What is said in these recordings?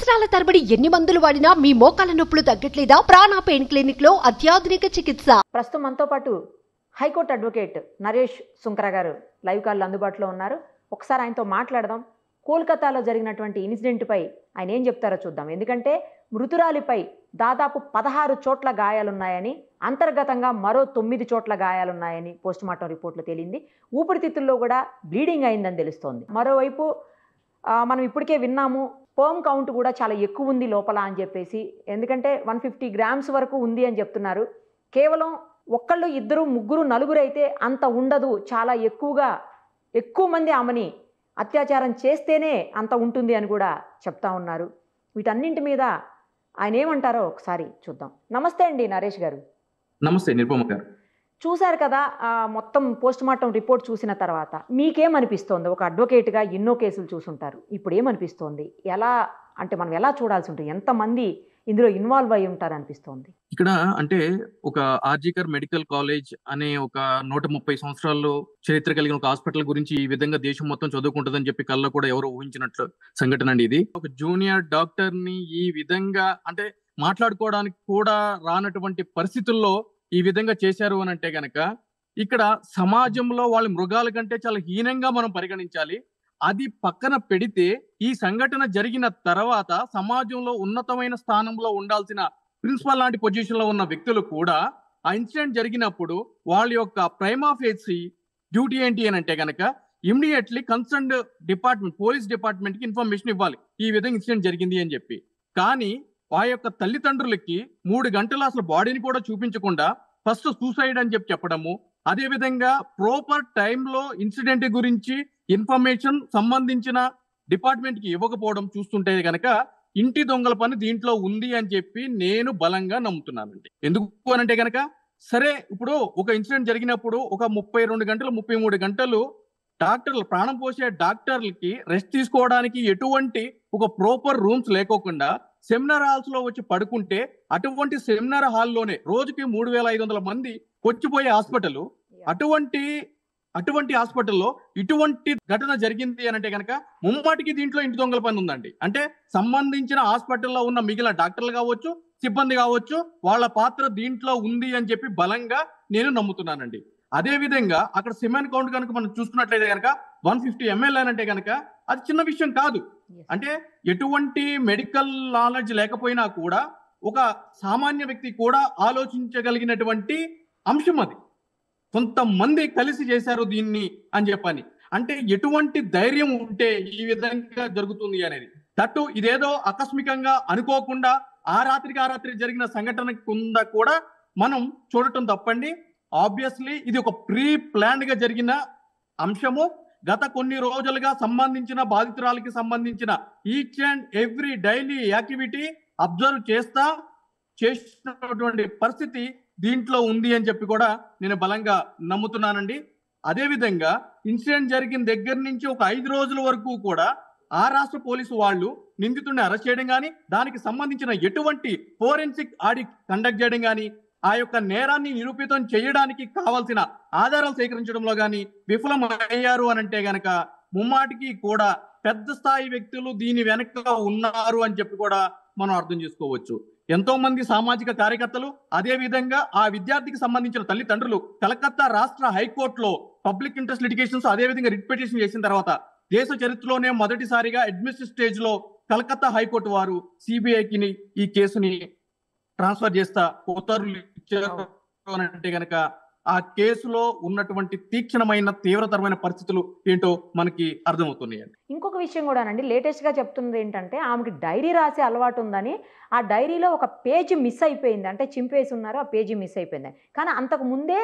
సంవత్సరాల తరబడి ఎన్ని మందులు వాడినా మీ మోకాల నొప్పులు తగ్గట్లేదా? ప్రాణ పెయిన్ క్లినిక్ లో అత్యాధునిక చికిత్స. ప్రస్తుతం మనతో పాటు హైకోర్టు అడ్వకేట్ నరేష్ సుంకర గారు లైవ్ కాల్ అందుబాటులో ఉన్నారు. ఒకసారి ఆయనతో మాట్లాడదాం. కోల్కతాలో జరిగినటువంటి ఇన్సిడెంట్పై ఆయన ఏం చెప్తారో చూద్దాం. ఎందుకంటే మృతురాలిపై దాదాపు 16 చోట్ల గాయాలున్నాయని, అంతర్గతంగా మరో 9 చోట్ల గాయాలున్నాయని పోస్టుమార్టం రిపోర్ట్లో తేలింది. ఊపిరితిత్తుల్లో కూడా బ్లీడింగ్ అయిందని తెలుస్తోంది. మరోవైపు మనం ఇప్పటికే విన్నాము, స్పెర్మ్ కౌంట్ కూడా చాలా ఎక్కువ ఉంది లోపల అని చెప్పేసి. ఎందుకంటే 150 గ్రామ్స్ వరకు ఉంది అని చెప్తున్నారు. కేవలం ఒక్కళ్ళు, ఇద్దరు, ముగ్గురు, నలుగురు అయితే అంత ఉండదు, చాలా ఎక్కువ మంది ఆమెని అత్యాచారం చేస్తేనే అంత ఉంటుంది అని కూడా చెప్తా ఉన్నారు. వీటన్నింటి మీద ఆయన ఏమంటారో ఒకసారి చూద్దాం. నమస్తే అండి నరేష్ గారు. నమస్తే నిరుపమ గారు. చూశారు కదా మొత్తం పోస్టుమార్టం రిపోర్ట్ చూసిన తర్వాత మీకేమనిపిస్తోంది? ఒక అడ్వకేట్గా ఎన్నో కేసులు చూసుంటారు, ఇప్పుడు ఏమనిపిస్తోంది? ఎలా అంటే మనం ఎలా చూడాల్సి ఉంటుంది? ఎంతమంది ఇందులో ఇన్వాల్వ్ అయి ఉంటారు అనిపిస్తోంది? ఇక్కడ అంటే ఒక ఆర్జికర్ మెడికల్ కాలేజ్ అనే ఒక 130 సంవత్సరాల్లో చరిత్ర కలిగిన ఒక హాస్పిటల్ గురించి ఈ విధంగా దేశం మొత్తం చదువుకుంటుందని చెప్పి కల్లో కూడా ఎవరు ఊహించినట్లు సంఘటన అండి ఇది. ఒక జూనియర్ డాక్టర్ ని ఈ విధంగా అంటే మాట్లాడుకోవడానికి కూడా రానటువంటి పరిస్థితుల్లో ఈ విధంగా చేశారు అని అంటే గనక ఇక్కడ సమాజంలో వాళ్ళు మృగాల కంటే చాలా హీనంగా మనం పరిగణించాలి. అది పక్కన పెడితే ఈ సంఘటన జరిగిన తర్వాత సమాజంలో ఉన్నతమైన స్థానంలో ఉండాల్సిన ప్రిన్సిపల్ లాంటి పొజిషన్ లో ఉన్న వ్యక్తులు కూడా ఆ ఇన్సిడెంట్ జరిగినప్పుడు వాళ్ళ యొక్క ప్రైమా ఫేసి డ్యూటీ ఏంటి అని అంటే గనక immediately concerned department, police department కి ఇన్ఫర్మేషన్ ఇవ్వాలి ఈ విధంగా ఇన్సిడెంట్ జరిగింది అని చెప్పి. కానీ ఆ యొక్క తల్లిదండ్రులకి 3 గంటలు అసలు బాడీని కూడా చూపించకుండా ఫస్ట్ సూసైడ్ అని చెప్పడము, అదే విధంగా ప్రాపర్ టైంలో ఇన్సిడెంట్ గురించి ఇన్ఫర్మేషన్ సంబంధించిన డిపార్ట్మెంట్ కి ఇవ్వకపోవడం చూస్తుంటే గనక ఇంటి దొంగల పని దీంట్లో ఉంది అని చెప్పి నేను బలంగా నమ్ముతున్నానండి. ఎందుకు అనంటే గనక సరే ఇప్పుడు ఒక ఇన్సిడెంట్ జరిగినప్పుడు ఒక 32 గంటలు 33 గంటలు డాక్టర్లు, ప్రాణం పోసే డాక్టర్లకి రెస్ట్ తీసుకోవడానికి ఎటువంటి ఒక ప్రాపర్ రూమ్స్ లేకోకుండా సెమినార్ హాల్స్ లో వచ్చి పడుకుంటే అటువంటి సెమినార్ హాల్లోనే రోజుకి 3500 మంది వచ్చిపోయే హాస్పిటల్, అటువంటి హాస్పిటల్లో ఇటువంటి ఘటన జరిగింది అని అంటే కనుక ముమ్మాటికి దీంట్లో ఇంటి దొంగల పని ఉందండి. అంటే సంబంధించిన హాస్పిటల్లో ఉన్న మిగిలిన డాక్టర్లు కావచ్చు, సిబ్బంది కావచ్చు, వాళ్ళ పాత్ర దీంట్లో ఉంది అని చెప్పి బలంగా నేను నమ్ముతున్నానండి. అదే విధంగా అక్కడ సిమెన్ కౌంట్ కనుక మనం చూసుకున్నట్లయితే కనుక 150 ml అని అంటే కనుక అది చిన్న విషయం కాదు. అంటే ఎటువంటి మెడికల్ నాలెడ్జ్ లేకపోయినా కూడా ఒక సామాన్య వ్యక్తి కూడా ఆలోచించగలిగినటువంటి అంశం అది. కొంతమంది కలిసి చేశారు దీన్ని అని చెప్పని అంటే ఎటువంటి ధైర్యం ఉంటే ఈ విధంగా జరుగుతుంది అనేది. దట్టు ఇదేదో ఆకస్మికంగా అనుకోకుండా ఆ రాత్రి జరిగిన సంఘటన కింద కూడా మనం చూడటం తప్పండి. ఆబ్వియస్లీ ఇది ఒక ప్రీ ప్లాన్డ్ గా జరిగిన అంశము. గత కొన్ని రోజులుగా సంబంధించిన బాధితురాలకి సంబంధించిన each and every daily activity observe చేసినటువంటి పరిస్థితి దీంట్లో ఉంది అని చెప్పి కూడా నేను బలంగా నమ్ముతున్నానండి. అదే విధంగా ఇన్సిడెంట్ జరిగిన దగ్గర నుంచి ఒక 5 రోజుల వరకు కూడా ఆ రాష్ట్ర పోలీసు వాళ్ళు నిందితుడిని అరెస్ట్ చేయడం కానీ, దానికి సంబంధించిన ఎటువంటి ఫోరెన్సిక్ ఆడిట్ కండక్ట్ చేయడం కానీ, ఆ యొక్క నేరాన్ని నిరూపితం చేయడానికి కావాల్సిన ఆధారాలు సేకరించడంలో కానీ విఫలం అయ్యారు అని అంటే గనక ముమ్మాటికి కూడా పెద్ద స్థాయి వ్యక్తులు దీని వెనక ఉన్నారు అని చెప్పి కూడా మనం అర్థం చేసుకోవచ్చు. ఎంతో మంది సామాజిక కార్యకర్తలు, అదే విధంగా ఆ విద్యార్థికి సంబంధించిన తల్లిదండ్రులు కలకత్తా రాష్ట్ర హైకోర్టులో పబ్లిక్ ఇంట్రెస్ట్ లిటిగేషన్స్ అదే విధంగా రిట్ పిటిషన్ చేసిన తర్వాత దేశ చరిత్రలోనే మొదటిసారిగా అడ్మినిస్ట్రేటివ్ స్టేజ్ లో కలకత్తా హైకోర్టు వారు సిబిఐకి ఈ కేసుని ట్రాన్స్ఫర్ చేస్తా ఉత్తర్వులు ఇచ్చారు అంటే గనక ఆ కేసులో ఉన్నటువంటి తీక్షణమైన తీవ్రతరమైన పరిస్థితులు ఏంటో మనకి అర్థమవుతున్నాయండి. ఇంకొక విషయం కూడానండి, లేటెస్ట్ గా చెప్తున్నది ఏంటంటే ఆమెకి డైరీ రాసే అలవాటు ఉందని, ఆ డైరీలో ఒక పేజీ మిస్ అయిపోయింది, అంటే చింపేసి ఉన్నారు, ఆ పేజీ మిస్ అయిపోయింది. కానీ అంతకు ముందే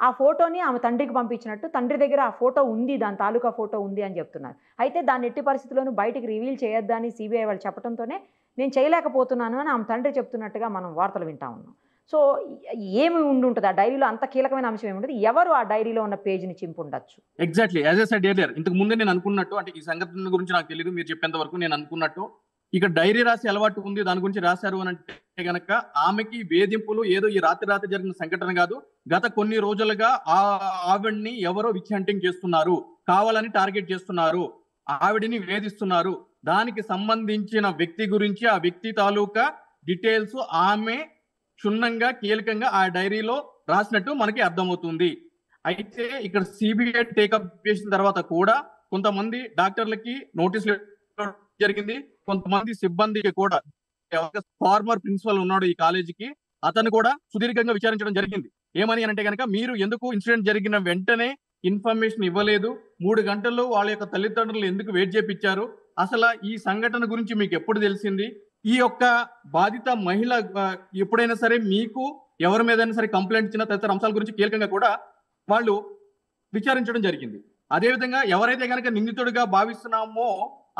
ఆ ఫోటోని ఆమె తండ్రికి పంపించినట్టు, తండ్రి దగ్గర ఆ ఫోటో ఉంది, దాని తాలూకా ఫోటో ఉంది అని చెప్తున్నారు. అయితే దాన్ని ఎట్టి పరిస్థితుల్లోనూ బయటికి రివీల్ చేయొద్దని సిబిఐ వాళ్ళు చెప్పడంతోనే నేను చేయలేకపోతున్నాను అని ఆమె తండ్రి చెప్తున్నట్టుగా మనం వార్తలు వింటా ఉన్నాం. సో ఏమి ఉండుంటుంది ఆ డైరీలో? అంత కీలకమైన అంశం ఏముంటుంది? ఎవరు ఆ డైరీలో ఉన్న పేజీని చింపుండొచ్చు? Exactly as I said earlier, ఇంతకు ముందే నేను అనుకున్నట్టు, అంటే ఈ సంఘటన గురించి నాకు తెలియదు, మీరు చెప్పేంత వరకు నేను అనుకున్నట్టు ఇక డైరీ రాసి అలవాటు ఉంది, దాని గురించి రాశారు అని అంటే గనక ఆమెకి వేధింపులు ఏదో ఈ రాత్రి జరిగిన సంఘటన కాదు. గత కొన్ని రోజులుగా ఆవిడ్ని ఎవరో విచ్ హంటింగ్ చేస్తున్నారు, కావాలని టార్గెట్ చేస్తున్నారు, ఆవిడిని వేధిస్తున్నారు, దానికి సంబంధించిన వ్యక్తి గురించి, ఆ వ్యక్తి తాలూకా డీటెయిల్స్ ఆమె క్షుణ్ణంగా కీలకంగా ఆ డైరీలో రాసినట్టు మనకి అర్థమవుతుంది. అయితే ఇక్కడ సిబిఐ టేకప్ చేసిన తర్వాత కూడా కొంతమంది డాక్టర్లకి నోటీసులు జరిగింది, కొంతమంది సిబ్బందికి కూడా. ఫార్మర్ ప్రిన్సిపల్ ఉన్నాడు ఈ కాలేజీకి, అతను కూడా సుదీర్ఘంగా విచారించడం జరిగింది. ఏమని అంటే కనుక, మీరు ఎందుకు ఇన్సిడెంట్ జరిగిన వెంటనే ఇన్ఫర్మేషన్ ఇవ్వలేదు, 3 గంటల్లో వాళ్ళ యొక్క తల్లిదండ్రులు ఎందుకు వెయిట్ చేపించారు, అసలు ఈ సంఘటన గురించి మీకు ఎప్పుడు తెలిసింది, ఈ యొక్క బాధిత మహిళ ఎప్పుడైనా సరే మీకు ఎవరి మీదైనా సరే కంప్లైంట్ ఇచ్చిన తదితర అంశాల గురించి కీలకంగా కూడా వాళ్ళు విచారించడం జరిగింది. అదేవిధంగా ఎవరైతే కనుక నిందితుడిగా భావిస్తున్నామో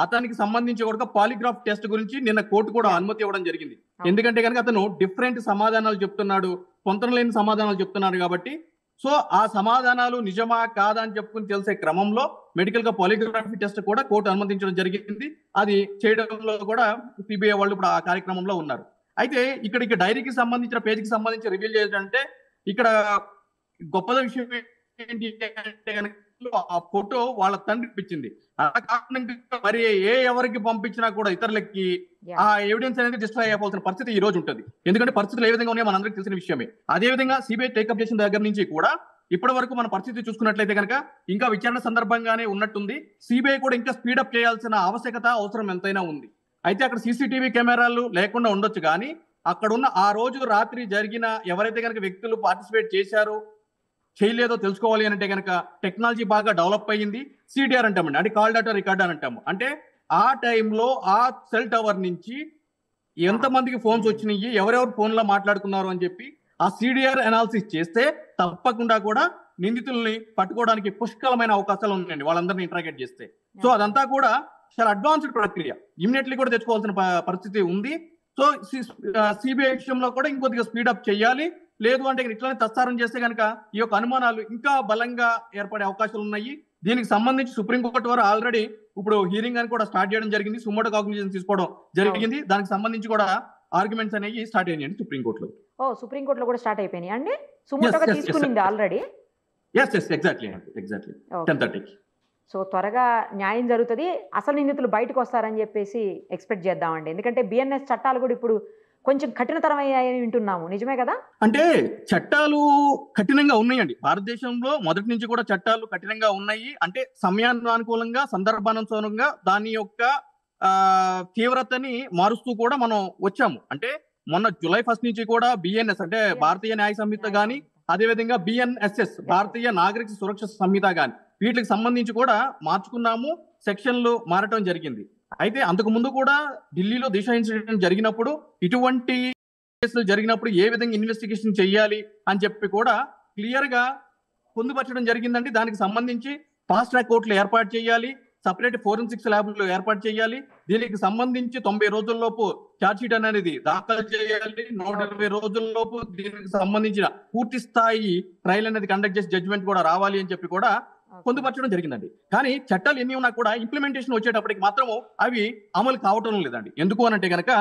అతనికి సంబంధించి కూడా పాలిగ్రాఫ్ టెస్ట్ గురించి నిన్న కోర్టు కూడా అనుమతి ఇవ్వడం జరిగింది. ఎందుకంటే కనుక అతను డిఫరెంట్ సమాధానాలు చెప్తున్నాడు, పొంతన లేని సమాధానాలు చెప్తున్నాడు కాబట్టి, సో ఆ సమాధానాలు నిజమా కాదా అని చెప్పుకుని తెలిసే క్రమంలో మెడికల్ గా పాలిగ్రాఫీ టెస్ట్ కూడా కోర్టు అనుమతించడం జరిగింది. అది చేయడంలో కూడా సిబిఐ వాళ్ళు ఇప్పుడు ఆ కార్యక్రమంలో ఉన్నారు. అయితే ఇక్కడ డైరీకి సంబంధించిన పేజీకి సంబంధించి రివీల్ చేయాలంటే ఇక్కడ గొప్ప విషయం ఏంటి అంటే కనుక ఆ ఫోటో వాళ్ళ తండ్రికి ఇప్పించింది. అలా కాకుండా మరి ఎవరికి పంపించినా కూడా ఇతరులకి ఆ ఎవిడెన్స్ అనేది డిస్ట్రాయ్ అయిపోవాల్సిన పరిస్థితి ఈ రోజు ఉంటుంది. ఎందుకంటే పరిస్థితులు ఏ విధంగా ఉన్నాయో మనందరికీ తెలిసిన విషయమే. అదే విధంగా సిబిఐ టేకప్ చేసిన దగ్గర నుంచి కూడా ఇప్పటి వరకు మన పరిస్థితి చూసుకున్నట్లయితే కనుక ఇంకా విచారణ సందర్భంగానే ఉన్నట్టుంది. సిబిఐ కూడా ఇంకా స్పీడప్ చేయాల్సిన అవసరం ఎంతైనా ఉంది. అయితే అక్కడ సీసీటీవీ కెమెరాలు లేకుండా ఉండొచ్చు, కానీ అక్కడ ఉన్న ఆ రోజు రాత్రి జరిగిన ఎవరైతే కనుక వ్యక్తులు పార్టిసిపేట్ చేశారో చేయలేదో తెలుసుకోవాలి అంటే కనుక టెక్నాలజీ బాగా డెవలప్ అయ్యింది. సిడిఆర్ అంటామండి, అంటే కాల్ డేటా రికార్డ్ అని అంటాము. అంటే ఆ టైంలో ఆ సెల్ టవర్ నుంచి ఎంతమందికి ఫోన్స్ వచ్చినాయి, ఎవరెవరు ఫోన్ లో మాట్లాడుకున్నారు అని చెప్పి ఆ సిడిఆర్ అనాలిసిస్ చేస్తే తప్పకుండా కూడా నిందితుల్ని పట్టుకోవడానికి పుష్కలమైన అవకాశాలు ఉన్నాయండి వాళ్ళందరినీ ఇంటరాగేట్ చేస్తే. సో అదంతా కూడా చాలా అడ్వాన్స్డ్ ప్రక్రియ, ఇమ్మీడియట్లీ కూడా తెచ్చుకోవాల్సిన పరిస్థితి ఉంది. సో సిబిఐ విషయంలో కూడా ఇంకొద్దిగా స్పీడప్ చేయాలి. లేదు అంటే ఇట్లానే తత్సారం చేస్తే కనుక ఈ యొక్క అనుమానాలు ఇంకా బలంగా ఏర్పడే అవకాశాలు ఉన్నాయి. దీనికి సంబంధించి సుప్రీంకోర్టు వారు ఆల్రెడీ ఇప్పుడు హీరింగ్ అని కూడా స్టార్ట్ చేయడం జరిగింది, సుమోటో కాగ్నిషన్ తీసుకోవడం జరిగింది. దానికి సంబంధించి కూడా ఆర్గ్యుమెంట్స్ అనేవి స్టార్ట్ అయ్యాయండి సుప్రీంకోర్టులో. సుప్రీంకోర్టులో కూడా స్టార్ట్ అయిపోయినాయి అండి, సుమోటోగా తీసుకునింది ఆల్రెడీ. ఎగ్జాక్ట్లీ 10:30. సో త్వరగా న్యాయం జరుగుతుంది, అసలు నిందితులు బయటకు వస్తారని చెప్పేసి ఎక్స్పెక్ట్ చేద్దామండి. ఎందుకంటే బిఎన్ఎస్ చట్టాలు కూడా ఇప్పుడు కొంచెం కఠినతరం అయ్యాయని వింటున్నాము, నిజమే కదా? అంటే చట్టాలు కఠినంగా ఉన్నాయండి భారతదేశంలో, మొదటి నుంచి కూడా చట్టాలు కఠినంగా ఉన్నాయి. అంటే సమయానుకూలంగా సందర్భానుసారంగా దాని యొక్క తీవ్రతని మారుస్తూ కూడా మనం వచ్చాము. అంటే మొన్న July 1 నుంచి కూడా బిఎన్ఎస్ అంటే భారతీయ న్యాయ సంహిత గాని, అదేవిధంగా బిఎన్ఎస్ఎస్ భారతీయ నాగరిక సురక్ష సంహిత గాని, వీటికి సంబంధించి కూడా మార్చుకున్నాము, సెక్షన్లు మారటం జరిగింది. అయితే అంతకు ముందు కూడా ఢిల్లీలో దిశ ఇన్సిడెంట్ జరిగినప్పుడు ఇటువంటి కేసులు జరిగినప్పుడు ఏ విధంగా ఇన్వెస్టిగేషన్ చేయాలి అని చెప్పి కూడా క్లియర్ గా పొందుపరచడం జరిగిందండి. దానికి సంబంధించి ఫాస్ట్ ట్రాక్ కోర్టులు ఏర్పాటు చేయాలి, సపరేట్ ఫోరెన్సిక్స్ ల్యాబ్లు ఏర్పాటు చేయాలి, దీనికి సంబంధించి 90 రోజుల్లోపు ఛార్జ్ షీట్ అనేది దాఖలు చేయాలి, 120 రోజుల్లోపు దీనికి సంబంధించిన పూర్తి స్థాయి ట్రయల్ అనేది కండక్ట్ చేసి జడ్జిమెంట్ కూడా రావాలి అని చెప్పి కూడా పొందుపరచడం జరిగిందండి. కానీ చట్టాలు ఎన్ని ఉన్నా కూడా ఇంప్లిమెంటేషన్ వచ్చేటప్పటికి మాత్రము అవి అమలు కావటం లేదండి. ఎందుకు అనంటే కనుక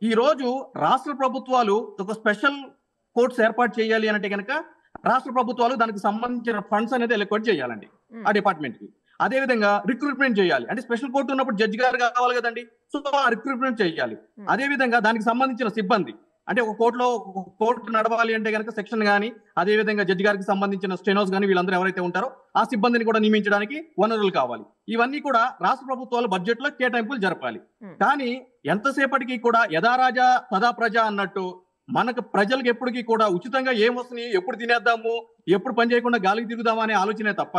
ఈ రోజు రాష్ట్ర ప్రభుత్వాలు ఒక స్పెషల్ కోర్ట్స్ ఏర్పాటు చేయాలి అంటే కనుక రాష్ట్ర ప్రభుత్వాలు దానికి సంబంధించిన ఫండ్స్ అనేది ఎలక్వేట్ చేయాలండి ఆ డిపార్ట్మెంట్ కి. అదే విధంగా రిక్రూట్మెంట్ చేయాలి, అంటే స్పెషల్ కోర్టు ఉన్నప్పుడు జడ్జి గారు కావాలి కదండి, సో ఆ రిక్రూట్మెంట్ చేయాలి. అదే విధంగా దానికి సంబంధించిన సిబ్బంది, అంటే ఒక కోర్టు నడవాలి అంటే కనుక సెక్షన్ కానీ, అదే విధంగా జడ్జి గారికి సంబంధించిన స్టెనోస్ కానీ, వీళ్ళందరూ ఎవరైతే ఉంటారో ఆ సిబ్బందిని కూడా నియమించడానికి వనరులు కావాలి. ఇవన్నీ కూడా రాష్ట్ర ప్రభుత్వాలు బడ్జెట్ లో కేటాయింపులు జరపాలి. కానీ ఎంతసేపటికి కూడా యథారాజా తదా ప్రజ అన్నట్టు మనకు ప్రజలకు ఎప్పటికీ కూడా ఉచితంగా ఏం వస్తున్నాయి, ఎప్పుడు తినేద్దాము, ఎప్పుడు పని చేయకుండా గాలికి తిరుగుదామా అనే ఆలోచనే తప్ప,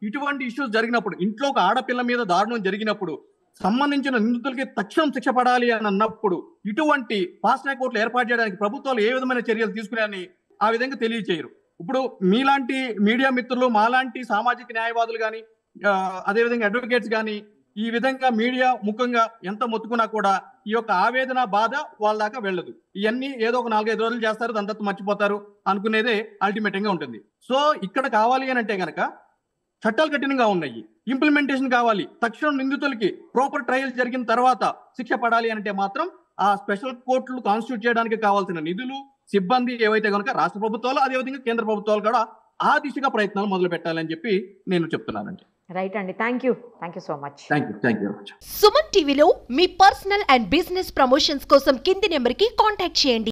ఇటువంటి ఇష్యూస్ జరిగినప్పుడు, ఇంట్లో ఒక ఆడపిల్ల మీద దారుణం జరిగినప్పుడు సంబంధించిన నిందితులకి తక్షణం శిక్ష పడాలి అని అన్నప్పుడు ఇటువంటి ఫాస్ట్ ట్రాక్ కోర్టులు ఏర్పాటు చేయడానికి ప్రభుత్వాలు ఏ విధమైన చర్యలు తీసుకున్నాయని ఆ విధంగా తెలియచేయరు. ఇప్పుడు మీలాంటి మీడియా మిత్రులు, మాలాంటి సామాజిక న్యాయవాదులు కానీ, అదేవిధంగా అడ్వకేట్స్ కానీ ఈ విధంగా మీడియా ముఖంగా ఎంత మొత్తుకున్నా కూడా ఈ యొక్క ఆవేదన బాధ వాళ్ళ దాకా వెళ్ళదు. ఇవన్నీ ఏదో ఒక 4-5 రోజులు చేస్తారు, దాని తర్వాత మర్చిపోతారు అనుకునేదే అల్టిమేట్ గా ఉంటుంది. సో ఇక్కడ కావాలి అని అంటే గనక చట్టాలు కఠినంగా ఉన్నాయి, ఇంప్లిమెంటేషన్ కావాలి, తక్షణం నిందితులకి ప్రాపర్ ట్రయల్ జరిగిన తర్వాత శిక్ష పడాలి అంటే మాత్రం ఆ స్పెషల్ కోర్టులు కాన్స్టిట్యూట్ చేయడానికి కావాల్సిన నిధులు, సిబ్బంది ఏవైతే కనుక రాష్ట్ర ప్రభుత్వాలు, అదేవిధంగా కేంద్ర ప్రభుత్వాలు కూడా ఆ దిశగా ప్రయత్నాలు మొదలు పెట్టాలని చెప్పి నేను చెప్తున్నానండి. రైట్ అండి, thank you so much. Thank you. Suman టీవీలో మీ పర్సనల్ అండ్ బిజినెస్ ప్రమోషన్స్ కోసం కింది నెంబర్కి కాంటాక్ట్ చేయండి.